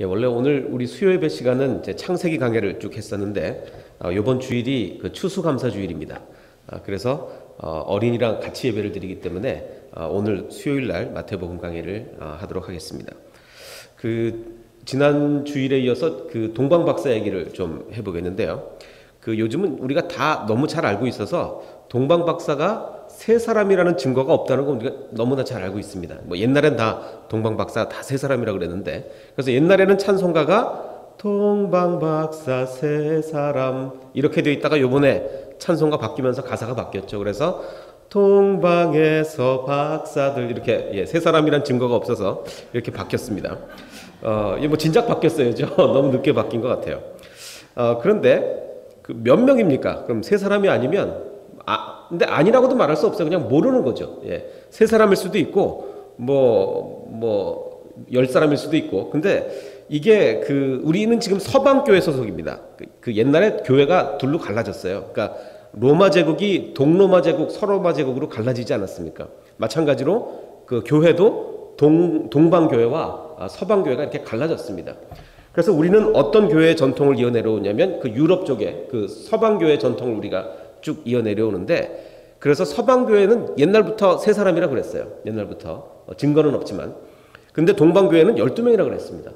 예, 원래 오늘 우리 수요 예배 시간은 이제 창세기 강해를 쭉 했었는데 이번 주일이 그 추수감사 주일입니다. 그래서 어린이랑 같이 예배를 드리기 때문에 오늘 수요일 날 마태복음 강해를 하도록 하겠습니다. 그 지난 주일에 이어서 그 동방 박사 얘기를 좀 해보겠는데요. 그 요즘은 우리가 다 너무 잘 알고 있어서 동방 박사가 세 사람이라는 증거가 없다는 건 우리가 너무나 잘 알고 있습니다. 뭐 옛날엔 다 동방 박사 다 세 사람이라고 그랬는데, 그래서 옛날에는 찬송가가 동방 박사 세 사람 이렇게 되어 있다가 요번에 찬송가 바뀌면서 가사가 바뀌었죠. 그래서 동방에서 박사들 이렇게 세 사람이란 증거가 없어서 이렇게 바뀌었습니다. 이게 뭐 진작 바뀌었어야죠. 너무 늦게 바뀐 것 같아요. 그런데 그 몇 명입니까? 그럼 세 사람이 아니면 근데 아니라고도 말할 수 없어요. 그냥 모르는 거죠. 세 사람일 수도 있고 뭐 10사람일 수도 있고. 근데 이게 우리는 지금 서방 교회 소속입니다. 그 옛날에 교회가 둘로 갈라졌어요. 그러니까 로마 제국이 동로마 제국, 서로마 제국으로 갈라지지 않았습니까? 마찬가지로 그 교회도 동방 교회와 서방 교회가 이렇게 갈라졌습니다. 그래서 우리는 어떤 교회의 전통을 이어내려오냐면 그 유럽 쪽에 그 서방 교회의 전통을 우리가 쭉 이어내려오는데, 그래서 서방 교회는 옛날부터 세 사람이라 그랬어요. 옛날부터 증거는 없지만. 근데 동방 교회는 12명이라 그랬습니다.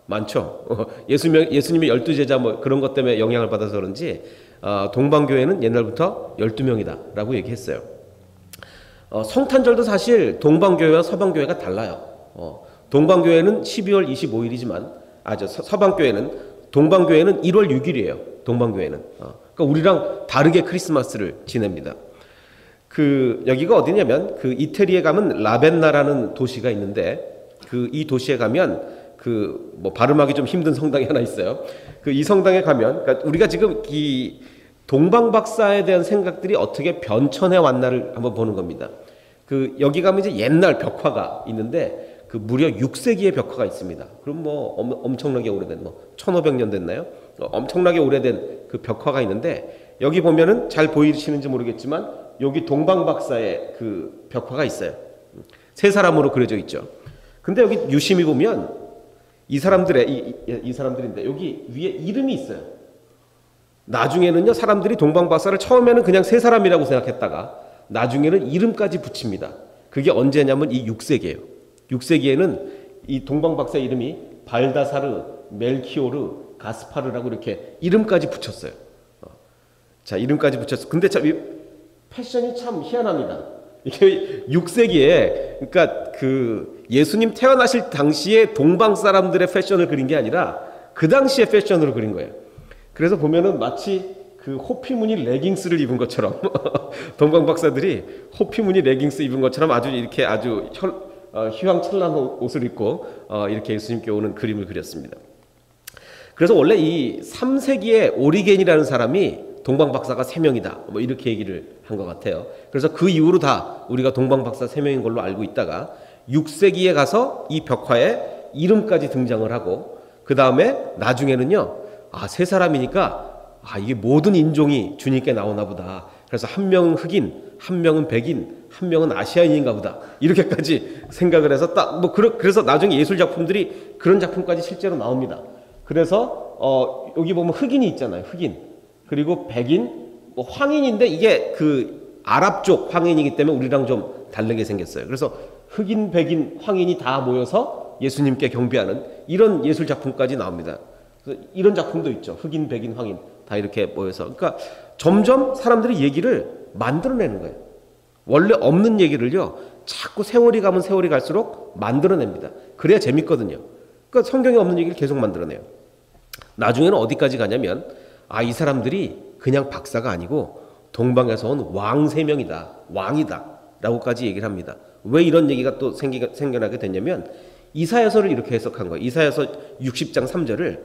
많죠. 예수님의 12제자 뭐 그런 것 때문에 영향을 받아서 그런지 동방 교회는 옛날부터 12명이다라고 얘기했어요. 성탄절도 사실 동방 교회와 서방 교회가 달라요. 동방 교회는 12월 25일이지만 서방 교회는 동방 교회는 1월 6일이에요. 동방 교회는. 그러니까 우리랑 다르게 크리스마스를 지냅니다. 여기가 어디냐면 이태리에 가면 라벤나라는 도시가 있는데 이 도시에 가면 뭐 발음하기 좀 힘든 성당이 하나 있어요. 이 성당에 가면 그러니까 우리가 지금 이 동방 박사에 대한 생각들이 어떻게 변천해 왔나를 한번 보는 겁니다. 여기 가면 이제 옛날 벽화가 있는데 무려 6세기의 벽화가 있습니다. 그럼 뭐 엄청나게 오래된 1500년 됐나요? 엄청나게 오래된 그 벽화가 있는데 여기 보면은 잘 보이시는지 모르겠지만 여기 동방 박사의 그 벽화가 있어요. 세 사람으로 그려져 있죠. 근데 여기 유심히 보면 이 사람들인데 여기 위에 이름이 있어요. 나중에는요 사람들이 동방 박사를 처음에는 그냥 세 사람이라고 생각했다가 나중에는 이름까지 붙입니다. 그게 언제냐면 이 6세기예요. 6세기에는 이 동방 박사 이름이 발다사르, 멜키오르, 가스파르라고 이렇게 이름까지 붙였어요. 자, 이름까지 붙였어. 근데 참 패션이 참 희한합니다. 이게 6세기에 그러니까 예수님 태어나실 당시에 동방 사람들의 패션을 그린 게 아니라 그 당시의 패션으로 그린 거예요. 그래서 보면은 마치 호피무늬 레깅스를 입은 것처럼 동방 박사들이 호피무늬 레깅스 입은 것처럼 아주 휘황찬란한 옷을 입고 이렇게 예수님께 오는 그림을 그렸습니다. 그래서 원래 이 3세기에 오리겐이라는 사람이 동방 박사가 3명이다 뭐 이렇게 얘기를 한 것 같아요. 그래서 그 이후로 다 우리가 동방 박사 3명인 걸로 알고 있다가 6세기에 가서 이 벽화에 이름까지 등장을 하고 그 다음에 나중에는요 세 사람이니까 이게 모든 인종이 주님께 나오나 보다. 그래서 한 명은 흑인, 한 명은 백인, 한 명은 아시아인인가 보다. 이렇게까지 생각을 해서 그래서 나중에 예술 작품들이 그런 작품까지 실제로 나옵니다. 그래서 여기 보면 흑인이 있잖아요. 흑인. 그리고 백인, 황인인데 이게 아랍 쪽 황인이기 때문에 우리랑 좀 다르게 생겼어요. 그래서 흑인, 백인, 황인이 다 모여서 예수님께 경배하는 이런 예술 작품까지 나옵니다. 이런 작품도 있죠. 흑인, 백인, 황인 다 이렇게 모여서. 그러니까 점점 사람들이 얘기를 만들어내는 거예요. 원래 없는 얘기를요. 자꾸 세월이 가면 세월이 갈수록 만들어냅니다. 그래야 재밌거든요. 그러니까 성경에 없는 얘기를 계속 만들어내요. 나중에는 어디까지 가냐면 이 사람들이 그냥 박사가 아니고 동방에서 온 왕 3명이다. 왕이다. 라고까지 얘기를 합니다. 왜 이런 얘기가 또 생겨나게 됐냐면 이사야서를 이렇게 해석한 거예요. 이사야서 60장 3절을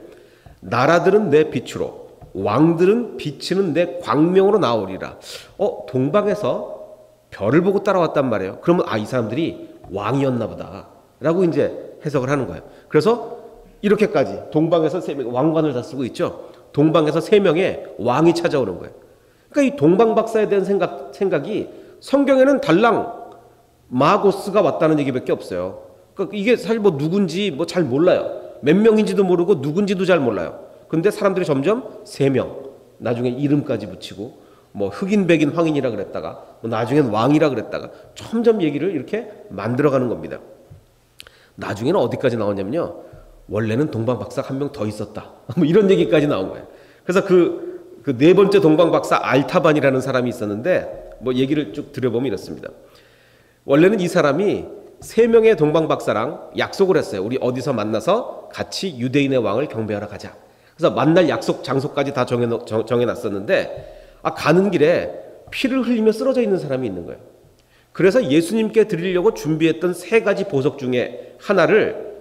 나라들은 내 빛으로 왕들은 비치는 내 광명으로 나오리라. 동방에서 별을 보고 따라왔단 말이에요. 그러면 이 사람들이 왕이었나 보다 라고 이제 해석을 하는 거예요. 그래서 이렇게까지 동방에서 3명, 왕관을 다 쓰고 있죠. 동방에서 3명의 왕이 찾아오는 거예요. 그러니까 이 동방 박사에 대한 생각이 성경에는 달랑 마고스가 왔다는 얘기밖에 없어요. 그러니까 이게 사실 누군지 잘 몰라요. 몇 명인지도 모르고 누군지도 잘 몰라요. 근데 사람들이 점점 3명, 나중에 이름까지 붙이고 뭐 흑인, 백인, 황인이라 그랬다가 뭐 나중엔 왕이라 그랬다가 점점 얘기를 이렇게 만들어가는 겁니다. 나중에는 어디까지 나오냐면요, 원래는 동방박사 한 명 더 있었다, 뭐 이런 얘기까지 나온 거예요. 그래서 그 네 번째 동방박사 알타반이라는 사람이 있었는데 뭐 얘기를 쭉 들여보면 이렇습니다. 원래는 이 사람이 3명의 동방박사랑 약속을 했어요. 우리 어디서 만나서 같이 유대인의 왕을 경배하러 가자. 그래서 만날 약속 장소까지 다 정해놨었는데 가는 길에 피를 흘리며 쓰러져 있는 사람이 있는 거예요. 그래서 예수님께 드리려고 준비했던 3가지 보석 중에 하나를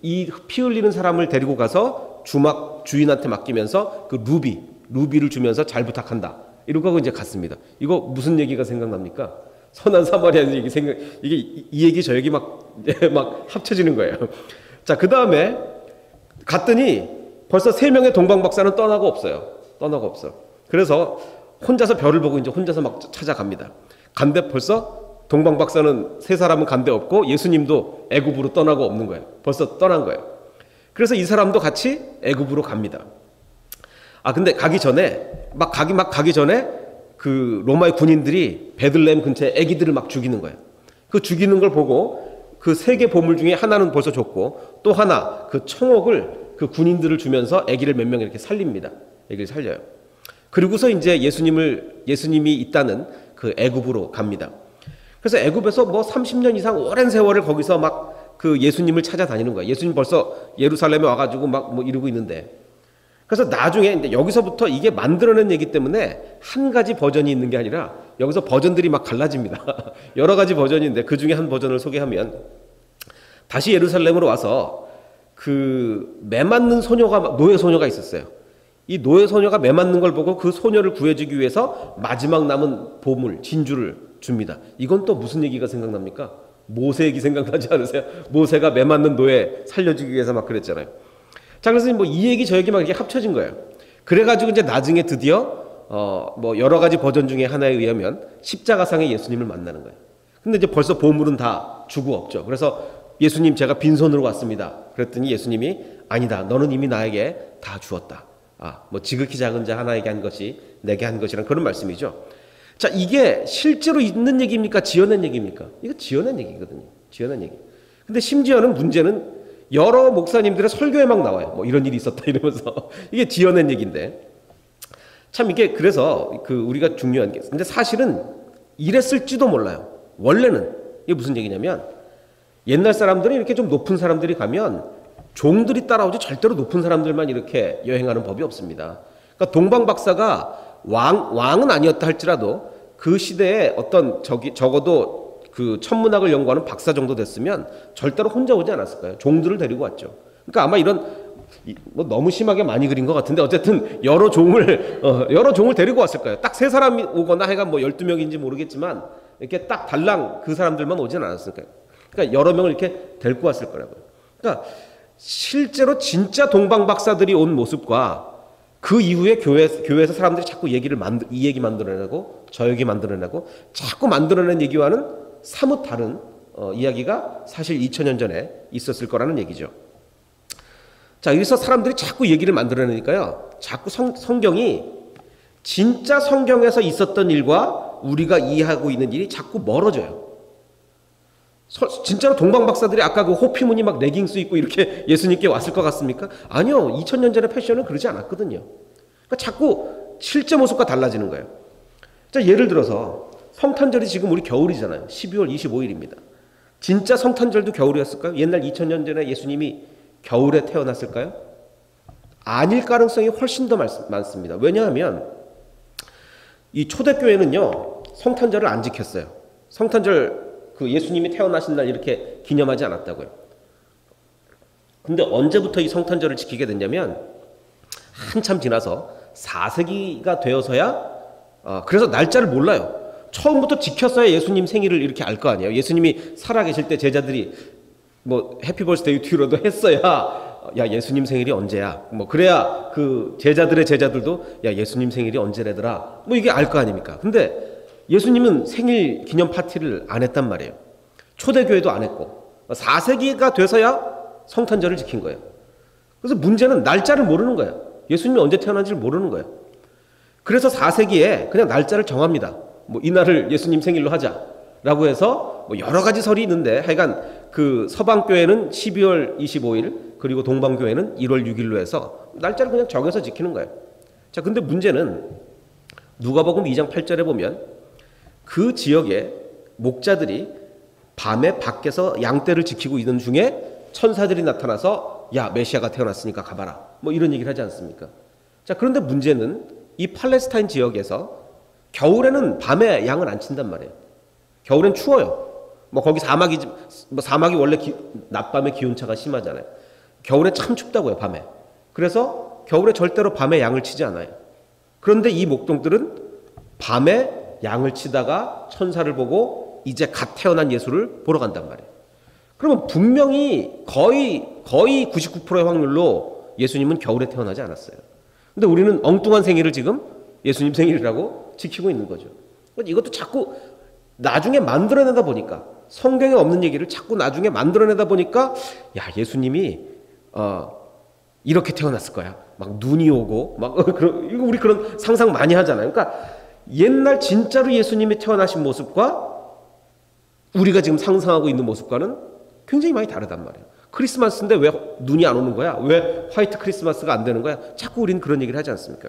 이 피 흘리는 사람을 데리고 가서 주인한테 맡기면서 그 루비를 주면서 잘 부탁한다, 이러고 하고 이제 갔습니다. 이거 무슨 얘기가 생각납니까? 선한 사마리아인 얘기 이게 이 얘기 저 얘기 막 합쳐지는 거예요. 자, 그 다음에 갔더니 벌써 3명의 동방박사는 떠나고 없어요. 그래서 혼자서 별을 보고 이제 혼자서 막 찾아갑니다. 간데 벌써 동방박사는 3사람은 간데 없고 예수님도 애굽으로 떠나고 없는 거예요. 벌써 떠난 거예요. 그래서 이 사람도 같이 애굽으로 갑니다. 근데 가기 전에 그 로마의 군인들이 베들레헴 근처에 애기들을 막 죽이는 거예요. 그 죽이는 걸 보고 그 3개 보물 중에 하나는 벌써 줬고 또 하나 그 청옥을 그 군인들을 주면서 애기를 몇 명 이렇게 살립니다. 애기를 살려요. 그리고서 이제 예수님이 있다는 그 애굽으로 갑니다. 그래서 애굽에서 뭐 30년 이상 오랜 세월을 거기서 막 그 예수님을 찾아다니는 거예요. 예수님 벌써 예루살렘에 와가지고 막 뭐 이러고 있는데, 그래서 나중에 이제 여기서부터 이게 만들어낸 얘기 때문에 한 가지 버전이 있는 게 아니라 여기서 버전들이 막 갈라집니다. 여러 가지 버전인데 그 중에 한 버전을 소개하면, 다시 예루살렘으로 와서 그 매 맞는 노예 소녀가 있었어요. 이 노예 소녀가 매 맞는 걸 보고 그 소녀를 구해주기 위해서 마지막 남은 보물 진주를 줍니다. 이건 또 무슨 얘기가 생각납니까? 모세 얘기 생각나지 않으세요? 모세가 매 맞는 노예 살려주기 위해서 막 그랬잖아요. 자, 그래서 뭐 이 얘기 저 얘기 막 이렇게 합쳐진 거예요. 그래가지고 이제 나중에 드디어 뭐 여러 가지 버전 중에 하나에 의하면 십자가상의 예수님을 만나는 거예요. 근데 이제 벌써 보물은 다 주고 없죠. 그래서 예수님, 제가 빈손으로 왔습니다. 그랬더니 예수님이 아니다, 너는 이미 나에게 다 주었다. 뭐 지극히 작은 자 하나에게 한 것이 내게 한 것이란 그런 말씀이죠. 자, 이게 실제로 있는 얘기입니까? 지어낸 얘기입니까? 이거 지어낸 얘기거든요. 지어낸 얘기. 근데 심지어는 문제는 여러 목사님들의 설교에 막 나와요. 뭐 이런 일이 있었다 이러면서 이게 지어낸 얘기인데, 참 이게 그래서 우리가 중요한 게, 근데 사실은 이랬을지도 몰라요. 원래는 이게 무슨 얘기냐면, 옛날 사람들은 이렇게 좀 높은 사람들이 가면 종들이 따라오지 절대로 높은 사람들만 이렇게 여행하는 법이 없습니다. 그러니까 동방박사가 왕은 아니었다 할지라도 그 시대에 어떤 적어도 그 천문학을 연구하는 박사 정도 됐으면 절대로 혼자 오지 않았을 거예요. 종들을 데리고 왔죠. 그러니까 아마 이런 뭐 너무 심하게 많이 그린 것 같은데 어쨌든 여러 종을 데리고 왔을 거예요. 딱 3사람이 오거나 해가 뭐 12명인지 모르겠지만 이렇게 딱 달랑 그 사람들만 오진 않았을 거예요. 그러니까 여러 명을 이렇게 데리고 왔을 거라고요. 그러니까 실제로 진짜 동방박사들이 온 모습과 그 이후에 교회에서 사람들이 자꾸 이 얘기 만들어내고 저 얘기 만들어내고 자꾸 만들어낸 얘기와는 사뭇 다른 이야기가 사실 2000년 전에 있었을 거라는 얘기죠. 자, 여기서 사람들이 자꾸 얘기를 만들어내니까요, 자꾸 성경이 진짜 성경에서 있었던 일과 우리가 이해하고 있는 일이 자꾸 멀어져요. 진짜로 동방박사들이 아까 그 호피무늬 막 레깅스 입고 이렇게 예수님께 왔을 것 같습니까? 아니요. 2000년 전의 패션은 그러지 않았거든요. 그러니까 자꾸 실제 모습과 달라지는 거예요. 자, 예를 들어서 성탄절이 지금 우리 겨울이잖아요. 12월 25일입니다. 진짜 성탄절도 겨울이었을까요? 옛날 2000년 전에 예수님이 겨울에 태어났을까요? 아닐 가능성이 훨씬 더 많습니다. 왜냐하면 이 초대교회는요, 성탄절을 안 지켰어요. 성탄절 그 예수님이 태어나신 날 이렇게 기념하지 않았다고요. 근데 언제부터 이 성탄절을 지키게 됐냐면 한참 지나서 4세기가 되어서야 그래서 날짜를 몰라요. 처음부터 지켰어야 예수님 생일을 이렇게 알 거 아니에요. 예수님이 살아계실 때 제자들이 뭐 해피 버스데이 투유라도 했어야 야 예수님 생일이 언제야? 뭐 그래야 그 제자들도 야 예수님 생일이 언제래더라? 뭐 이게 알 거 아닙니까? 근데 예수님은 생일 기념 파티를 안 했단 말이에요. 초대교회도 안 했고 4세기가 돼서야 성탄절을 지킨 거예요. 그래서 문제는 날짜를 모르는 거예요. 예수님이 언제 태어난지를 모르는 거예요. 그래서 4세기에 그냥 날짜를 정합니다. 뭐 이날을 예수님 생일로 하자라고 해서 뭐 여러 가지 설이 있는데, 하여간 그 서방교회는 12월 25일, 그리고 동방교회는 1월 6일로 해서 날짜를 그냥 정해서 지키는 거예요. 자, 근데 문제는 누가복음 2장 8절에 보면 그 지역에 목자들이 밤에 밖에서 양떼를 지키고 있는 중에 천사들이 나타나서 야, 메시아가 태어났으니까 가봐라, 뭐 이런 얘기를 하지 않습니까? 자, 그런데 문제는 이 팔레스타인 지역에서 겨울에는 밤에 양을 안 친단 말이에요. 겨울엔 추워요. 뭐 거기 사막이 원래 낮밤에 기온차가 심하잖아요. 겨울에 참 춥다고요, 밤에. 그래서 겨울에 절대로 밤에 양을 치지 않아요. 그런데 이 목동들은 밤에 양을 치다가 천사를 보고 이제 갓 태어난 예수를 보러 간단 말이에요. 그러면 분명히 거의 99%의 확률로 예수님은 겨울에 태어나지 않았어요. 근데 우리는 엉뚱한 생일을 지금 예수님 생일이라고 지키고 있는 거죠. 이것도 자꾸 나중에 만들어내다 보니까, 성경에 없는 얘기를 자꾸 나중에 만들어내다 보니까, 야, 예수님이 이렇게 태어났을 거야. 막 눈이 오고 막 이거 우리 그런 상상 많이 하잖아요. 그러니까 옛날 진짜로 예수님이 태어나신 모습과 우리가 지금 상상하고 있는 모습과는 굉장히 많이 다르단 말이에요. 크리스마스인데 왜 눈이 안 오는 거야? 왜 화이트 크리스마스가 안 되는 거야? 자꾸 우리는 그런 얘기를 하지 않습니까?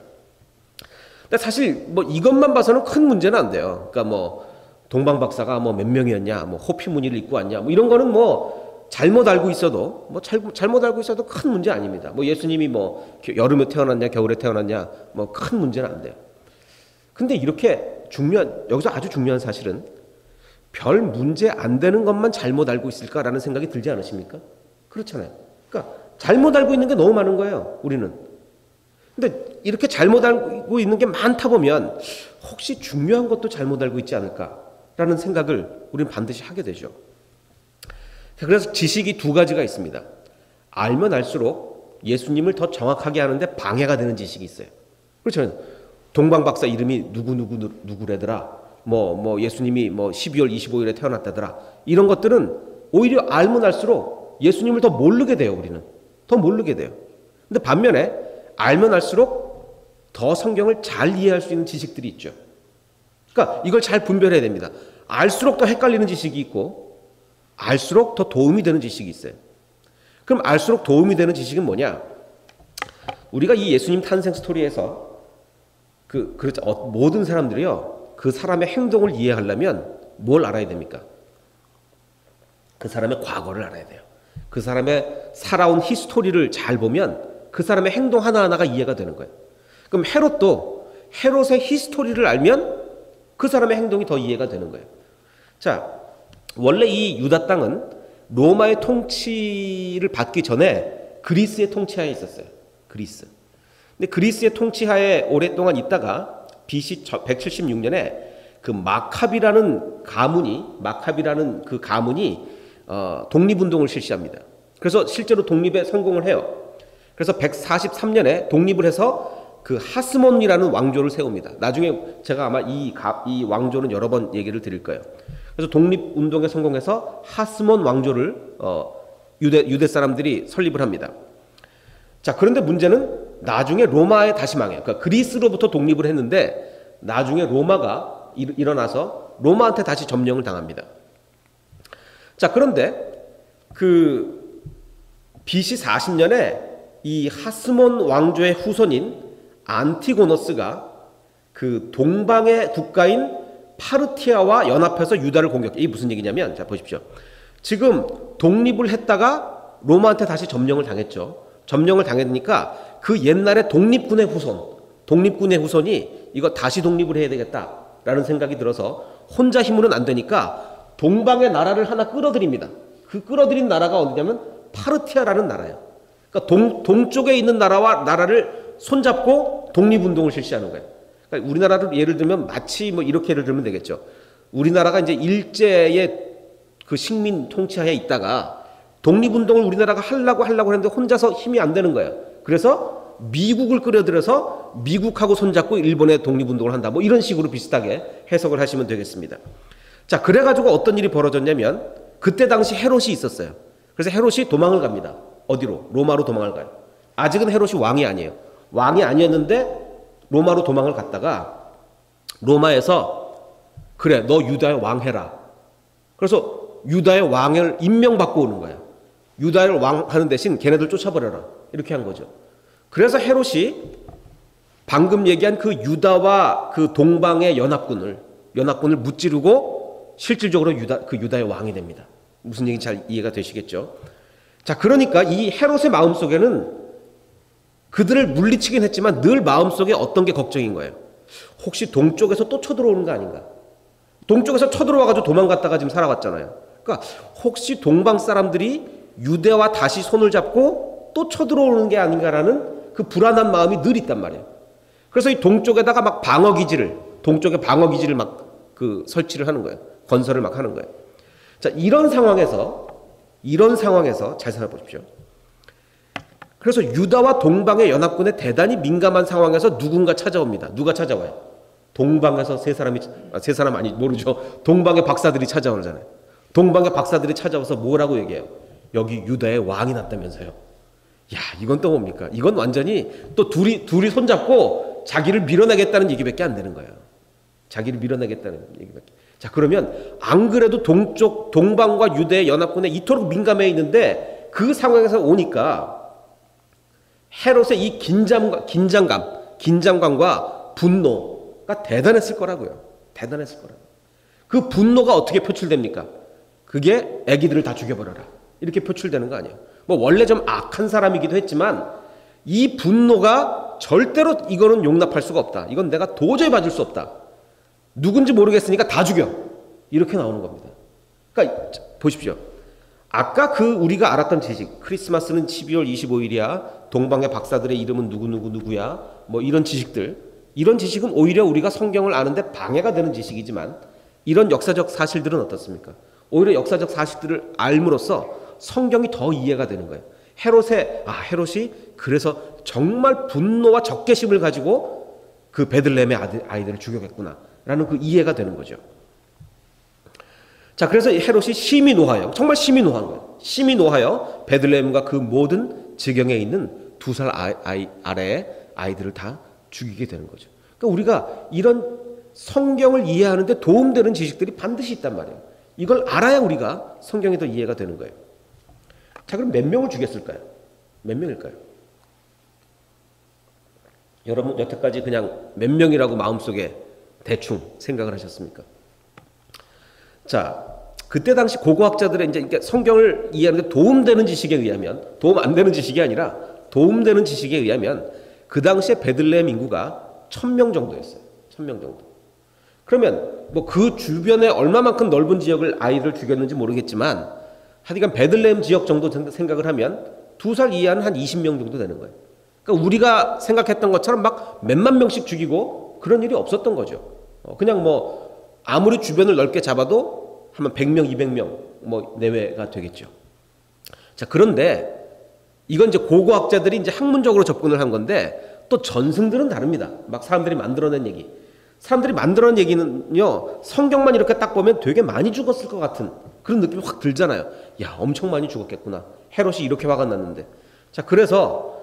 근데 사실 뭐 이것만 봐서는 큰 문제는 안 돼요. 그러니까 뭐 동방 박사가 뭐 몇 명이었냐, 뭐 호피 무늬를 입고 왔냐, 뭐 이런 거는 뭐 잘못 알고 있어도 큰 문제 아닙니다. 뭐 예수님이 뭐 여름에 태어났냐, 겨울에 태어났냐, 뭐 큰 문제는 안 돼요. 근데 이렇게 여기서 아주 중요한 사실은 별 문제 안 되는 것만 잘못 알고 있을까라는 생각이 들지 않으십니까? 그렇잖아요. 그러니까 잘못 알고 있는 게 너무 많은 거예요, 우리는. 근데 이렇게 잘못 알고 있는 게 많다 보면 혹시 중요한 것도 잘못 알고 있지 않을까라는 생각을 우리는 반드시 하게 되죠. 그래서 지식이 두 가지가 있습니다. 알면 알수록 예수님을 더 정확하게 하는데 방해가 되는 지식이 있어요. 그렇죠. 동방 박사 이름이 누구래더라. 뭐 예수님이 뭐 12월 25일에 태어났다더라. 이런 것들은 오히려 알면 알수록 예수님을 더 모르게 돼요, 우리는. 더 모르게 돼요. 근데 반면에 알면 알수록 더 성경을 잘 이해할 수 있는 지식들이 있죠. 그러니까 이걸 잘 분별해야 됩니다. 알수록 더 헷갈리는 지식이 있고 알수록 더 도움이 되는 지식이 있어요. 그럼 알수록 도움이 되는 지식은 뭐냐? 우리가 이 예수님 탄생 스토리에서 그렇죠. 모든 사람들이요, 그 사람의 행동을 이해하려면 뭘 알아야 됩니까? 그 사람의 과거를 알아야 돼요. 그 사람의 살아온 히스토리를 잘 보면 그 사람의 행동 하나하나가 이해가 되는 거예요. 그럼 헤롯의 히스토리를 알면 그 사람의 행동이 더 이해가 되는 거예요. 자, 원래 이 유다 땅은 로마의 통치를 받기 전에 그리스의 통치하에 있었어요. 그리스. 근데 그리스의 통치하에 오랫동안 있다가 BC 176년에 그 마카비라는 그 가문이 독립운동을 실시합니다. 그래서 실제로 독립에 성공을 해요. 그래서 143년에 독립을 해서 그 하스몬이라는 왕조를 세웁니다. 나중에 제가 아마 이 왕조는 여러 번 얘기를 드릴 거예요. 그래서 독립운동에 성공해서 하스몬 왕조를 유대 사람들이 설립을 합니다. 자, 그런데 문제는 나중에 로마에 다시 망해요. 그러니까 그리스로부터 독립을 했는데 나중에 로마가 일어나서 로마한테 다시 점령을 당합니다. 자, 그런데 그 BC 40년에 이 하스몬 왕조의 후손인 안티고노스가 그 동방의 국가인 파르티아와 연합해서 유다를 공격해. 이게 무슨 얘기냐면, 자, 보십시오. 지금 독립을 했다가 로마한테 다시 점령을 당했죠. 점령을 당했으니까 그 옛날에 독립군의 후손이 이거 다시 독립을 해야 되겠다라는 생각이 들어서 혼자 힘으로는 안 되니까 동방의 나라를 하나 끌어들입니다. 그 끌어들인 나라가 어디냐면 파르티아라는 나라예요. 그러니까 동쪽에 있는 나라를 손잡고 독립운동을 실시하는 거예요. 그러니까 우리나라를 예를 들면 마치 뭐 이렇게 예를 들면 되겠죠. 우리나라가 이제 일제의 그 식민 통치하에 있다가 독립운동을 우리나라가 하려고 했는데 혼자서 힘이 안 되는 거예요. 그래서 미국을 끌어들여서 미국하고 손잡고 일본의 독립운동을 한다. 뭐 이런 식으로 비슷하게 해석을 하시면 되겠습니다. 자, 그래가지고 어떤 일이 벌어졌냐면 그때 당시 헤롯이 있었어요. 그래서 헤롯이 도망을 갑니다. 어디로? 로마로 도망을 가요. 아직은 헤롯이 왕이 아니에요. 왕이 아니었는데 로마로 도망을 갔다가 로마에서 그래 너 유다의 왕 해라. 그래서 유다의 왕을 임명받고 오는 거야. 유다의 왕 하는 대신 걔네들 쫓아버려라. 이렇게 한 거죠. 그래서 헤롯이 방금 얘기한 그 유다와 그 동방의 연합군을 무찌르고 실질적으로 유다의 왕이 됩니다. 무슨 얘기인지 잘 이해가 되시겠죠? 자, 그러니까 이 헤롯의 마음속에는 그들을 물리치긴 했지만 늘 마음속에 어떤 게 걱정인 거예요. 혹시 동쪽에서 또 쳐들어오는 거 아닌가? 동쪽에서 쳐들어와가지고 도망갔다가 지금 살아왔잖아요. 그러니까 혹시 동방 사람들이 유대와 다시 손을 잡고 또 쳐들어오는 게 아닌가라는 그 불안한 마음이 늘 있단 말이에요. 그래서 이 동쪽에다가 막 동쪽에 방어기지를 막 그 설치를 하는 거예요. 건설을 막 하는 거예요. 자, 이런 상황에서 잘 살아보십시오. 그래서 유다와 동방의 연합군에 대단히 민감한 상황에서 누군가 찾아옵니다. 누가 찾아와요? 동방에서 세 사람 아니 모르죠. 동방의 박사들이 찾아오잖아요. 동방의 박사들이 찾아와서 뭐라고 얘기해요? 여기 유다의 왕이 났다면서요. 야, 이건 또 뭡니까? 이건 완전히 또 둘이 손잡고 자기를 밀어내겠다는 얘기밖에 안 되는 거예요. 자기를 밀어내겠다는 얘기밖에. 자, 그러면 안 그래도 동방과 유대의 연합군에 이토록 민감해 있는데 그 상황에서 오니까 헤롯의 이 긴장감과 분노가 대단했을 거라고요. 대단했을 거라고요. 그 분노가 어떻게 표출됩니까? 그게 애기들을 다 죽여버려라. 이렇게 표출되는 거 아니에요. 뭐 원래 좀 악한 사람이기도 했지만 이 분노가 절대로 이거는 용납할 수가 없다. 이건 내가 도저히 봐줄 수 없다. 누군지 모르겠으니까 다 죽여. 이렇게 나오는 겁니다. 그러니까 보십시오. 아까 그 우리가 알았던 지식, 크리스마스는 12월 25일이야. 동방의 박사들의 이름은 누구야. 뭐 이런 지식들. 이런 지식은 오히려 우리가 성경을 아는데 방해가 되는 지식이지만 이런 역사적 사실들은 어떻습니까? 오히려 역사적 사실들을 알므로써 성경이 더 이해가 되는 거예요. 헤롯이 그래서 정말 분노와 적개심을 가지고 그 베들레헴의 아이들을 죽였겠구나 라는 그 이해가 되는 거죠. 자, 그래서 헤롯이 심히 노하여, 정말 심히 노한 거예요. 심히 노하여 베들레헴과 그 모든 지경에 있는 2살 아래의 아이들을 다 죽이게 되는 거죠. 그러니까 우리가 이런 성경을 이해하는데 도움되는 지식들이 반드시 있단 말이에요. 이걸 알아야 우리가 성경이 더 이해가 되는 거예요. 자, 그럼 몇 명을 죽였을까요? 몇 명일까요? 여러분 여태까지 그냥 몇 명이라고 마음속에 대충 생각을 하셨습니까? 자, 그때 당시 고고학자들의 이제 성경을 이해하는 데 도움되는 지식에 의하면, 도움 안 되는 지식이 아니라 도움되는 지식에 의하면 그 당시에 베들레헴 인구가 1000명 정도였어요. 1000명 정도. 그러면 뭐 그 주변에 얼마만큼 넓은 지역을 아이를 죽였는지 모르겠지만 하여간 베들레헴 지역 정도 생각을 하면 2살 이하는 한 20명 정도 되는 거예요. 그러니까 우리가 생각했던 것처럼 막 몇만 명씩 죽이고 그런 일이 없었던 거죠. 그냥 뭐 아무리 주변을 넓게 잡아도 한 100명, 200명 뭐 내외가 되겠죠. 자, 그런데 이건 이제 고고학자들이 이제 학문적으로 접근을 한 건데 또 전승들은 다릅니다. 막 사람들이 만들어낸 얘기. 사람들이 만들어낸 얘기는요, 성경만 이렇게 딱 보면 되게 많이 죽었을 것 같은 그런 느낌이 확 들잖아요. 야, 엄청 많이 죽었겠구나. 헤롯이 이렇게 화가 났는데. 자, 그래서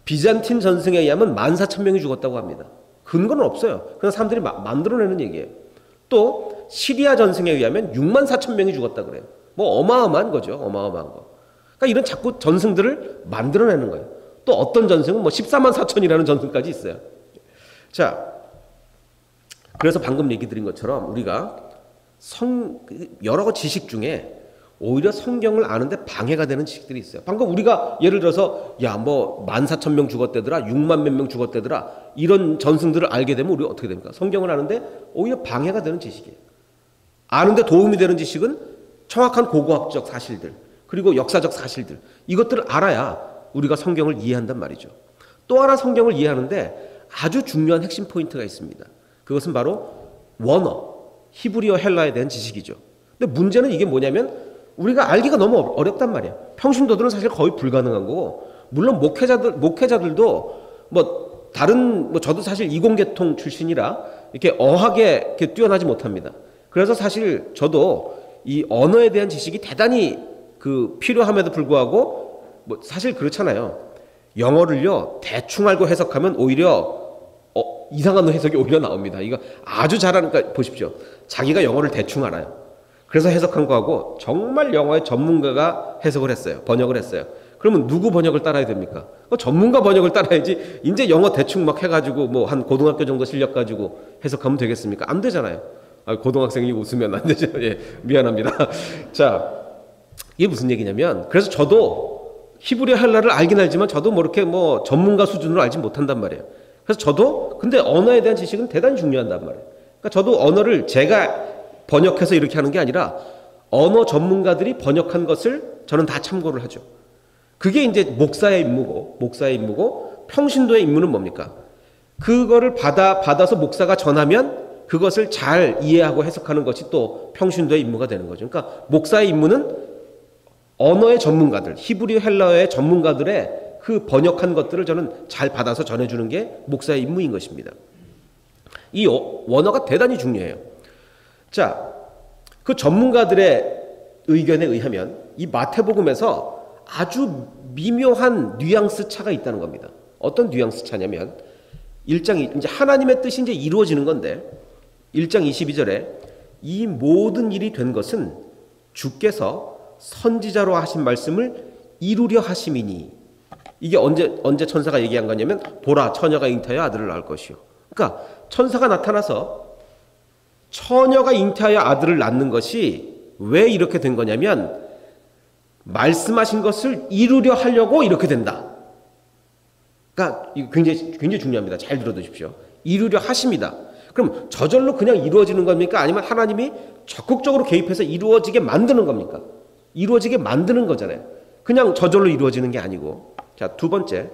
비잔틴 전승에 의하면 14,000명이 죽었다고 합니다. 근거는 없어요. 그냥 사람들이 만들어내는 얘기예요. 또 시리아 전승에 의하면 64,000명이 죽었다 그래요. 뭐 어마어마한 거죠. 어마어마한 거. 그러니까 이런 자꾸 전승들을 만들어내는 거예요. 또 어떤 전승은 뭐 144,000이라는 전승까지 있어요. 자, 그래서 방금 얘기 드린 것처럼 우리가 여러 지식 중에 오히려 성경을 아는데 방해가 되는 지식들이 있어요. 방금 우리가 예를 들어서 야, 뭐 14,000명 죽었대더라, 6만 몇 명 죽었대더라, 이런 전승들을 알게 되면 우리가 어떻게 됩니까? 성경을 아는데 오히려 방해가 되는 지식이에요. 아는데 도움이 되는 지식은 정확한 고고학적 사실들, 그리고 역사적 사실들, 이것들을 알아야 우리가 성경을 이해한단 말이죠. 또 하나 성경을 이해하는데 아주 중요한 핵심 포인트가 있습니다. 그것은 바로 원어, 히브리어, 헬라에 대한 지식이죠. 근데 문제는 이게 뭐냐면 우리가 알기가 너무 어렵단 말이야. 평신도들은 사실 거의 불가능한 거고, 물론 목회자들도 뭐 다른 저도 사실 이공계통 출신이라 이렇게 어학에 이렇게 뛰어나지 못합니다. 그래서 사실 저도 이 언어에 대한 지식이 대단히 필요함에도 불구하고 뭐 사실 그렇잖아요. 영어를요 대충 알고 해석하면 오히려 이상한 해석이 오히려 나옵니다. 이거 아주 잘하니까 보십시오. 자기가 영어를 대충 알아요. 그래서 해석한 거하고 정말 영어의 전문가가 해석을 했어요. 번역을 했어요. 그러면 누구 번역을 따라야 됩니까? 전문가 번역을 따라야지. 이제 영어 대충 막 해가지고 뭐 한 고등학교 정도 실력 가지고 해석하면 되겠습니까? 안 되잖아요. 고등학생이 웃으면 안 되죠. 예, 미안합니다. 자, 이게 무슨 얘기냐면, 그래서 저도 히브리 헬라를 알긴 알지만 저도 뭐 이렇게 뭐 전문가 수준으로 알지 못한단 말이에요. 그래서 저도 근데 언어에 대한 지식은 대단히 중요한단 말이에요. 그러니까 저도 언어를 제가 번역해서 이렇게 하는 게 아니라 언어 전문가들이 번역한 것을 저는 다 참고를 하죠. 그게 이제 목사의 임무고 평신도의 임무는 뭡니까? 그거를 받아서 목사가 전하면 그것을 잘 이해하고 해석하는 것이 또 평신도의 임무가 되는 거죠. 그러니까 목사의 임무는 언어의 전문가들, 히브리 헬라어의 전문가들의 그 번역한 것들을 저는 잘 받아서 전해주는 게 목사의 임무인 것입니다. 이 원어가 대단히 중요해요. 자, 그 전문가들의 의견에 의하면 이 마태복음에서 아주 미묘한 뉘앙스 차가 있다는 겁니다. 어떤 뉘앙스 차냐면 1장 이제 하나님의 뜻이 이제 이루어지는 건데 1장 22절에 이 모든 일이 된 것은 주께서 선지자로 하신 말씀을 이루려 하심이니. 이게 언제 천사가 얘기한 거냐면 보라 처녀가 잉태하여 아들을 낳을 것이요. 그러니까 천사가 나타나서 처녀가 잉태하여 아들을 낳는 것이 왜 이렇게 된 거냐면 말씀하신 것을 이루려 하려고 이렇게 된다. 그러니까 이거 굉장히 중요합니다. 잘 들어두십시오. 이루려 하십니다. 그럼 저절로 그냥 이루어지는 겁니까? 아니면 하나님이 적극적으로 개입해서 이루어지게 만드는 겁니까? 이루어지게 만드는 거잖아요. 그냥 저절로 이루어지는 게 아니고. 자, 두 번째.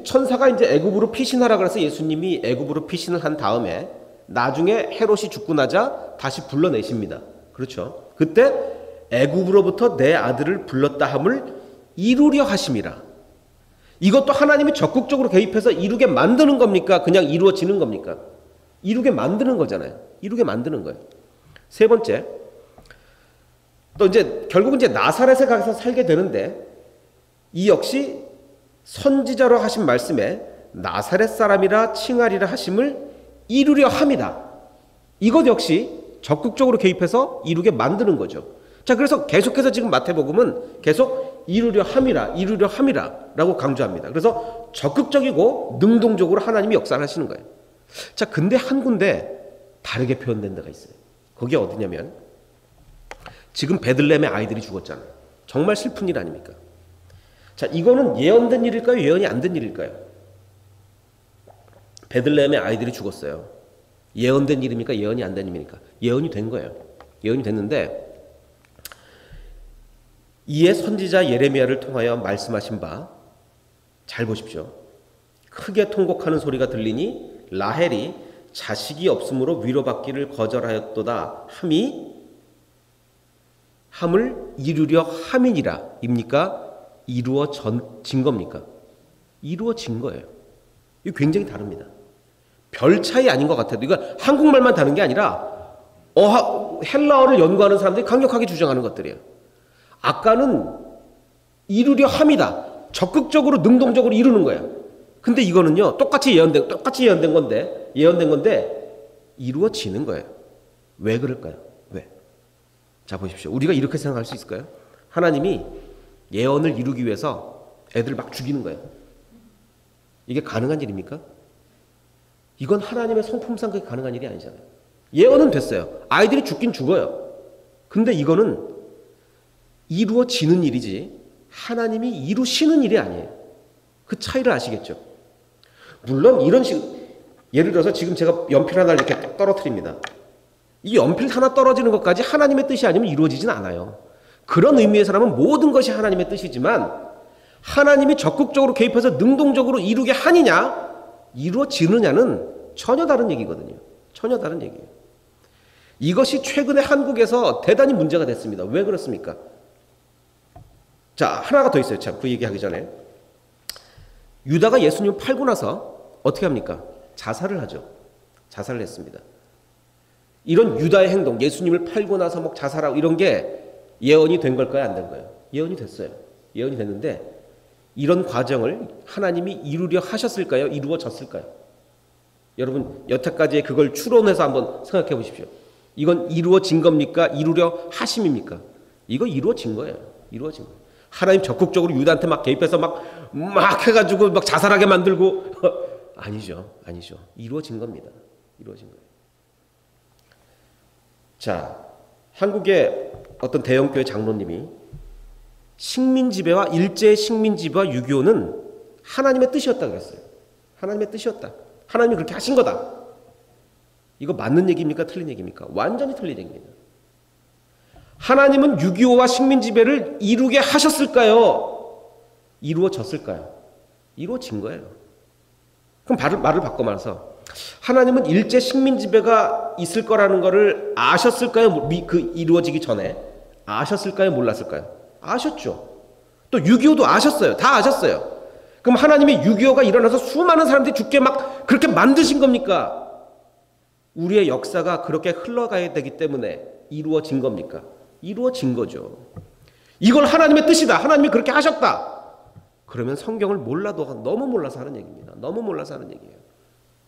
천사가 이제 애굽으로 피신하라 그래서 예수님이 애굽으로 피신을 한 다음에 나중에 헤롯이 죽고 나자 다시 불러내십니다. 그렇죠? 그때 애굽으로부터 내 아들을 불렀다 함을 이루려 하심이라. 이것도 하나님이 적극적으로 개입해서 이루게 만드는 겁니까? 그냥 이루어지는 겁니까? 이루게 만드는 거잖아요. 이루게 만드는 거예요. 세 번째, 또 이제 결국은 이제 나사렛에 가서 살게 되는데 이 역시 선지자로 하신 말씀에 나사렛 사람이라 칭하리라 하심을 이루려 함이다. 이것 역시 적극적으로 개입해서 이루게 만드는 거죠. 자, 그래서 계속해서 지금 마태복음은 계속 이루려 함이라 라고 강조합니다. 그래서 적극적이고 능동적으로 하나님이 역사를 하시는 거예요. 자, 근데 한 군데 다르게 표현된 데가 있어요. 거기 어디냐면 지금 베들레헴의 아이들이 죽었잖아요. 정말 슬픈 일 아닙니까? 자, 이거는 예언된 일일까요? 예언이 안 된 일일까요? 베들레헴의 아이들이 죽었어요. 예언된 일입니까? 예언이 안 된 일입니까? 예언이 된 거예요. 예언이 됐는데 이에 선지자 예레미야를 통하여 말씀하신 바 잘 보십시오. 크게 통곡하는 소리가 들리니 라헬이 자식이 없으므로 위로받기를 거절하였도다 함을 이루려 함이니라. 입니까? 이루어진 겁니까? 이루어진 거예요. 이거 굉장히 다릅니다. 별 차이 아닌 것 같아도 이거 한국말만 다른 게 아니라 헬라어를 연구하는 사람들이 강력하게 주장하는 것들이에요. 아까는 이루려 함이다. 적극적으로 능동적으로 이루는 거예요. 근데 이거는요 똑같이 예언된 건데 이루어지는 거예요. 왜 그럴까요? 왜? 자, 보십시오. 우리가 이렇게 생각할 수 있을까요? 하나님이 예언을 이루기 위해서 애들 막 죽이는 거예요. 이게 가능한 일입니까? 이건 하나님의 성품상 그게 가능한 일이 아니잖아요. 예언은 됐어요. 아이들이 죽긴 죽어요. 근데 이거는 이루어지는 일이지 하나님이 이루시는 일이 아니에요. 그 차이를 아시겠죠? 물론 이런 예를 들어서 지금 제가 연필 하나를 이렇게 떨어뜨립니다. 이 연필 하나 떨어지는 것까지 하나님의 뜻이 아니면 이루어지진 않아요. 그런 의미에서라면 모든 것이 하나님의 뜻이지만 하나님이 적극적으로 개입해서 능동적으로 이루게 하느냐 이루어지느냐는 전혀 다른 얘기거든요. 전혀 다른 얘기예요. 이것이 최근에 한국에서 대단히 문제가 됐습니다. 왜 그렇습니까? 자, 하나가 더 있어요. 참, 그 얘기하기 전에 유다가 예수님을 팔고 나서 어떻게 합니까? 자살을 하죠. 자살을 했습니다. 이런 유다의 행동, 예수님을 팔고 나서 막 자살하고 이런 게 예언이 된 걸까요? 안 된 거예요? 예언이 됐어요. 예언이 됐는데 이런 과정을 하나님이 이루려 하셨을까요? 이루어졌을까요? 여러분 여태까지의 그걸 추론해서 한번 생각해 보십시오. 이건 이루어진 겁니까? 이루려 하심입니까? 이거 이루어진 거예요. 이루어진 거예요. 하나님 적극적으로 유다한테 막 개입해서 막 해가지고 막 자살하게 만들고 아니죠. 아니죠. 이루어진 겁니다. 이루어진 거예요. 자, 한국의 어떤 대형교회 장로님이 식민지배와 일제 식민지배와 6.25는 하나님의 뜻이었다 그랬어요. 하나님의 뜻이었다. 하나님이 그렇게 하신 거다. 이거 맞는 얘기입니까? 틀린 얘기입니까? 완전히 틀린 얘기입니다. 하나님은 6.25와 식민지배를 이루게 하셨을까요? 이루어졌을까요? 이루어진 거예요. 그럼 말을 바꿔 말해서 하나님은 일제 식민지배가 있을 거라는 것을 아셨을까요? 그 이루어지기 전에 아셨을까요? 몰랐을까요? 아셨죠. 또 6.25도 아셨어요. 다 아셨어요. 그럼 하나님이 6.25가 일어나서 수많은 사람들이 죽게 막 그렇게 만드신 겁니까? 우리의 역사가 그렇게 흘러가야 되기 때문에 이루어진 겁니까? 이루어진 거죠. 이걸 하나님의 뜻이다. 하나님이 그렇게 하셨다. 그러면 성경을 몰라도 너무 몰라서 하는 얘기입니다. 너무 몰라서 하는 얘기예요.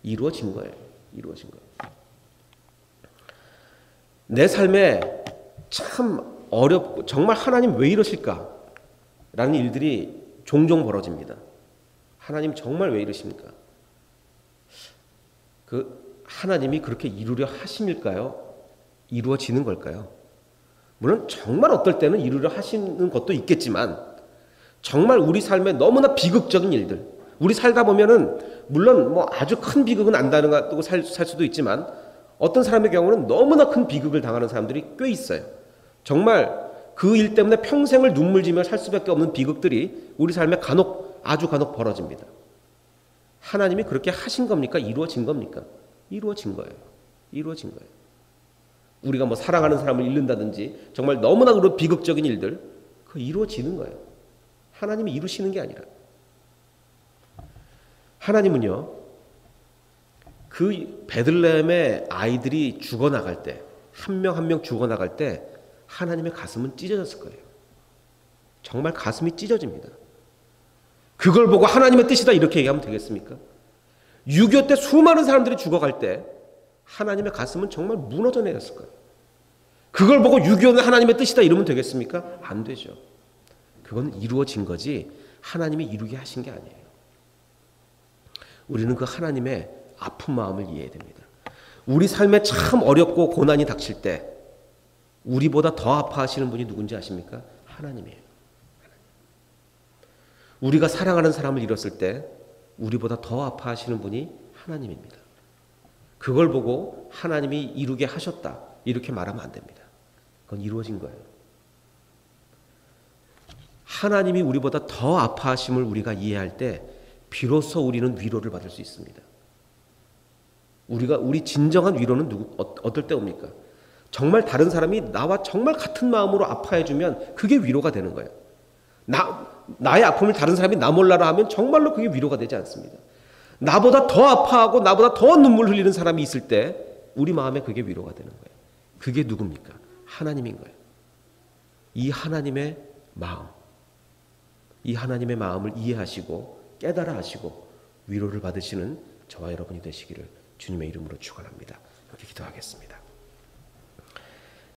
이루어진 거예요. 이루어진 거예요. 내 삶에 참 어렵고 정말 하나님 왜 이러실까? 라는 일들이 종종 벌어집니다. 하나님 정말 왜 이러십니까? 하나님이 그렇게 이루려 하심일까요? 이루어지는 걸까요? 물론 정말 어떨 때는 이루려 하시는 것도 있겠지만 정말 우리 삶에 너무나 비극적인 일들, 우리 살다 보면은 물론 뭐 아주 큰 비극은 안 당하고 살 수도 있지만 어떤 사람의 경우는 너무나 큰 비극을 당하는 사람들이 꽤 있어요. 정말 그 일 때문에 평생을 눈물 지며 살 수밖에 없는 비극들이 우리 삶에 아주 간혹 벌어집니다. 하나님이 그렇게 하신 겁니까? 이루어진 겁니까? 이루어진 거예요. 이루어진 거예요. 우리가 뭐 사랑하는 사람을 잃는다든지 정말 너무나 그런 비극적인 일들, 그거 이루어지는 거예요. 하나님이 이루시는 게 아니라. 하나님은요, 그 베들레헴의 아이들이 죽어나갈 때, 한 명 한 명 죽어나갈 때 하나님의 가슴은 찢어졌을 거예요. 정말 가슴이 찢어집니다. 그걸 보고 하나님의 뜻이다 이렇게 얘기하면 되겠습니까? 6.25 때 수많은 사람들이 죽어갈 때 하나님의 가슴은 정말 무너져 내렸을 거예요. 그걸 보고 6.25는 하나님의 뜻이다 이러면 되겠습니까? 안 되죠. 그건 이루어진 거지 하나님이 이루게 하신 게 아니에요. 우리는 그 하나님의 아픈 마음을 이해해야 됩니다. 우리 삶에 참 어렵고 고난이 닥칠 때 우리보다 더 아파하시는 분이 누군지 아십니까? 하나님이에요. 우리가 사랑하는 사람을 잃었을 때 우리보다 더 아파하시는 분이 하나님입니다. 그걸 보고 하나님이 이루게 하셨다 이렇게 말하면 안 됩니다. 그건 이루어진 거예요. 하나님이 우리보다 더 아파하심을 우리가 이해할 때 비로소 우리는 위로를 받을 수 있습니다. 우리 진정한 위로는 어떨 때 옵니까? 정말 다른 사람이 나와 정말 같은 마음으로 아파해주면 그게 위로가 되는 거예요. 나의 아픔을 다른 사람이 나 몰라라 하면 정말로 그게 위로가 되지 않습니다. 나보다 더 아파하고 나보다 더 눈물 흘리는 사람이 있을 때 우리 마음에 그게 위로가 되는 거예요. 그게 누굽니까? 하나님인 거예요. 이 하나님의 마음, 이 하나님의 마음을 이해하시고 깨달아 하시고 위로를 받으시는 저와 여러분이 되시기를 주님의 이름으로 축원합니다. 이렇게 기도하겠습니다.